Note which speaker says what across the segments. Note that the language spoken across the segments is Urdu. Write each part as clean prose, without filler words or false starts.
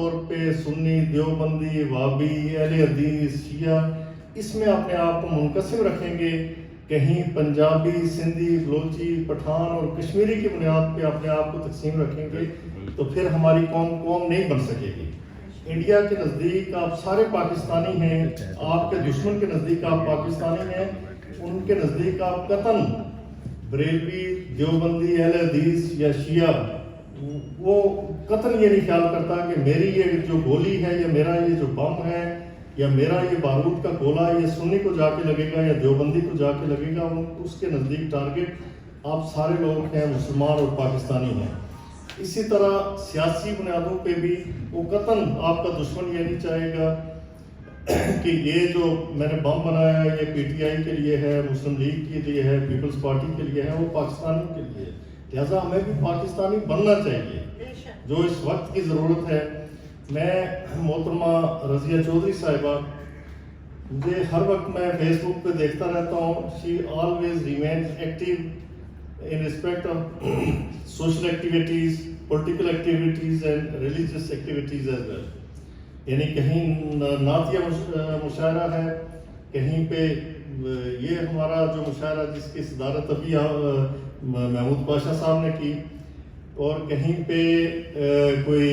Speaker 1: طور پہ سنی، دیوبندی، وہابی، اہل حدیث، شیعہ اس میں اپنے آپ کو منقسم رکھیں گے، کہیں پنجابی، سندھی، بلوچی، پٹھان اور کشمیری کی بنیاد پہ اپنے آپ کو تقسیم رکھیں گے تو پھر ہماری قوم نہیں بن سکے گی۔ انڈیا کے نزدیک آپ سارے پاکستانی ہیں، آپ کے دشمن کے نزدیک آپ پاکستانی ہیں، ان کے نزدیک آپ قطعاً بریلوی، دیوبندی، اہل حدیث یا شیعہ وہ قطعاً یہ نہیں خیال کرتا کہ میری یہ جو گولی ہے یا میرا یہ جو بم ہے یا میرا یہ بارود کا گولا یہ سنی کو جا کے لگے گا یا دیوبندی کو جا کے لگے گا، اس کے نزدیک ٹارگٹ آپ سارے لوگ ہیں، مسلمان اور پاکستانی ہیں۔ اسی طرح سیاسی بنیادوں پہ بھی وہ قطعاً آپ کا دشمن یہ نہیں چاہے گا کہ یہ جو میں نے بم بنایا ہے یہ پی ٹی آئی کے لیے ہے، مسلم لیگ کے لیے ہے، پیپلز پارٹی کے لیے ہے، وہ پاکستانی کے لیے ہے۔ لہٰذا ہمیں بھی پاکستانی بننا چاہیے جو اس وقت کی ضرورت ہے۔ میں محترمہ رضیہ چودھری صاحبہ، مجھے ہر وقت میں فیس بک پہ دیکھتا رہتا ہوں، she always remains active in respect of social activities, political activities and religious activities as well. یعنی کہیں نعتیہ مشاعرہ ہے، کہیں پہ یہ ہمارا جو مشاعرہ جس کی صدارت ابھی محمود پاشا صاحب نے کی، اور کہیں پہ کوئی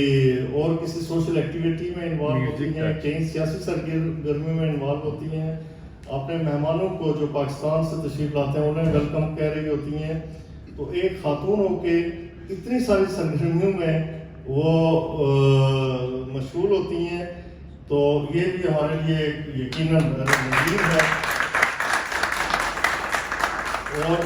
Speaker 1: اور کسی سوشل ایکٹیویٹی میں انوالو ہوتی ہیں، کہیں سیاسی سرگرمیوں میں انوالو ہوتی ہیں، اپنے مہمانوں کو جو پاکستان سے تشریف لاتے ہیں انہیں ویلکم کہہ رہی ہوتی ہیں، تو ایک خاتون ہو کے اتنی ساری سرگرمیوں میں وہ مشغول ہوتی ہیں، تو یہ بھی ہمارے لیے یقیناً نظیر ہے، اور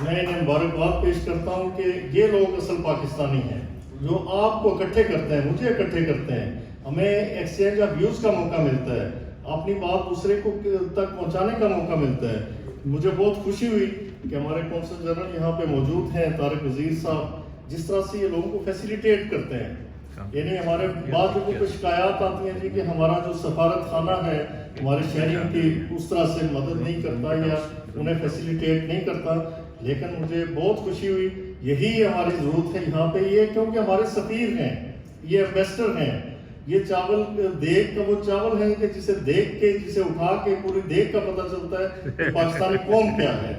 Speaker 1: میں انہیں مبارکباد پیش کرتا ہوں کہ یہ لوگ اصل پاکستانی ہیں جو آپ کو اکٹھے کرتے ہیں، مجھے اکٹھے کرتے ہیں، ہمیں ایکسچینج آف ویوز کا موقع ملتا ہے، اپنی بات دوسرے کو تک پہنچانے کا موقع ملتا ہے۔ مجھے بہت خوشی ہوئی کہ ہمارے کونسل جنرل یہاں پہ موجود ہیں طارق وزیر صاحب، جس طرح سے یہ لوگوں کو فیسیلیٹیٹ کرتے ہیں، یعنی ہمارے بعض لوگوں کو شکایات آتی ہیں جی کہ ہمارا جو سفارت خانہ ہے ہمارے شہریوں کی اس طرح سے مدد نہیں کرتا یا انہیں فیسیلیٹیٹ نہیں کرتا، لیکن مجھے بہت خوشی ہوئی، یہی ہماری ضرورت ہے یہاں پہ، یہ کیونکہ ہمارے سفیر ہیں، یہ ایمبیسڈر ہیں، یہ چاول دیگ کا وہ چاول ہے کہ جسے دیکھ کے جسے اٹھا کے پوری دیگ کا پتہ چلتا ہے کہ پاکستانی قوم کیا ہے۔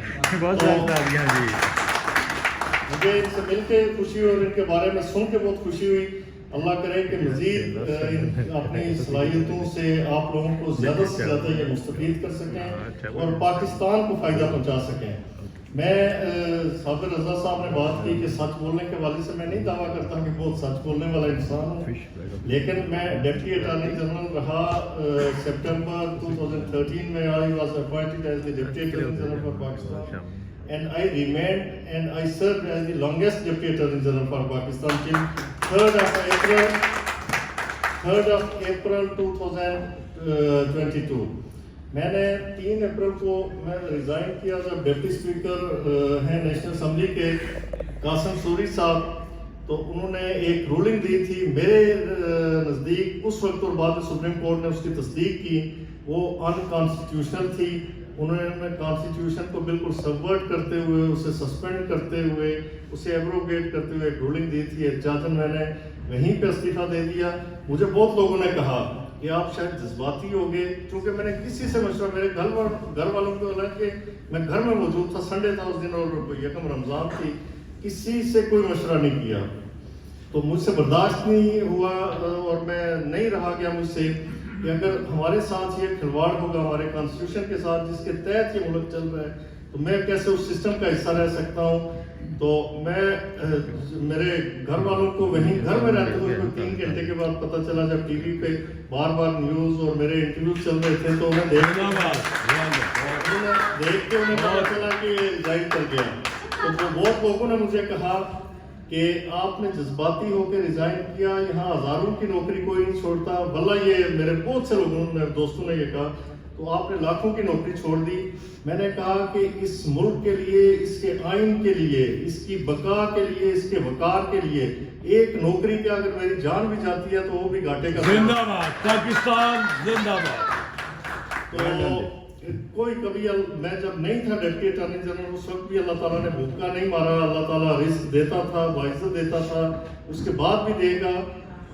Speaker 1: مجھے ان سے مل کے خوشی ہوئی اور ان کے بارے میں سن کے بہت خوشی ہوئی۔ اللہ کرے کہ مزید اپنی صلاحیتوں سے آپ لوگوں کو زیادہ سے زیادہ یہ مستفید کر سکیں اور پاکستان کو فائدہ پہنچا سکیں۔ میں صابر رضا صاحب نے بات کی کہ سچ بولنے کے حوالے سے میں نہیں دعویٰ کرتا کہ بہت سچ بولنے والا انسان ہوں، لیکن میں ڈپٹی اٹارنی جنرل رہا سپٹمبر 2013 میں۔ I was appointed as the Deputy Attorney General for Pakistan and I remained and I served as the longest Deputy Attorney General for Pakistan till 3rd of April 2022۔ میں نے 3 اپریل کو میں ریزائن کیا جب ڈپٹی اسپیکر ہیں نیشنل اسمبلی کے قاسم سوری صاحب، تو انہوں نے ایک رولنگ دی تھی میرے نزدیک اس وقت، اور بعد میں سپریم کورٹ نے اس کی تصدیق کی، وہ انکانسٹیٹیوشنل تھی۔ انہوں نے کانسٹیٹیوشن کو بالکل سبورٹ کرتے ہوئے، اسے سسپینڈ کرتے ہوئے، اسے ایبروگیٹ کرتے ہوئے ایک رولنگ دی تھی احتجاجاً، میں نے وہیں پہ استعفیٰ دے دیا۔ مجھے بہت لوگوں نے کہا کہ آپ شاید جذباتی ہو گئے، کیونکہ میں نے کسی سے مشورہ، میرے گھر والوں کو حالانکہ میں گھر میں موجود تھا، سنڈے تھا اس دن اور یکم رمضان تھی، کسی سے کوئی مشورہ نہیں کیا، تو مجھ سے برداشت نہیں ہوا اور میں نہیں رہا گیا مجھ سے کہ اگر ہمارے ساتھ یہ کھلواڑ ہوگا ہمارے کانسٹیٹیوشن کے ساتھ جس کے تحت یہ ملک چل رہا ہے، تو میں کیسے اس سسٹم کا حصہ رہ سکتا ہوں۔ تو میں میرے گھر والوں کو وہیں گھر میں رہتے ہوئے 3 گھنٹے کے بعد پتہ چلا جب ٹی وی پہ بار بار نیوز اور میرے انٹرویوز چل رہے تھے، تو انہیں دیکھ کے انہیں پتہ چلا کہ ریزائن کر گیا۔ تو بہت لوگوں نے مجھے کہا کہ آپ نے جذباتی ہو کے ریزائن کیا، یہاں ہزاروں کی نوکری کوئی نہیں چھوڑتا، واللہ یہ میرے بہت سے لوگوں نے دوستوں نے یہ کہا، تو آپ نے لاکھوں کی نوکری چھوڑ دی۔ میں نے کہا کہ اس ملک کے لیے، اس کے آئین کے لیے، اس کی بقا کے لیے، اس کے وقار کے لیے ایک نوکری کے اگر میری جان بھی جاتی ہے تو وہ بھی گھاٹے کا۔
Speaker 2: زندہ باد پاکستان، زندہ باد۔
Speaker 1: تو کوئی کبھی، میں جب نہیں تھا ڈپٹی اٹارنی جنرل اس وقت بھی اللہ تعالیٰ نے بھوکا نہیں مارا، اللہ تعالیٰ رزق دیتا تھا، باعزت دیتا تھا، اس کے بعد بھی دے گا،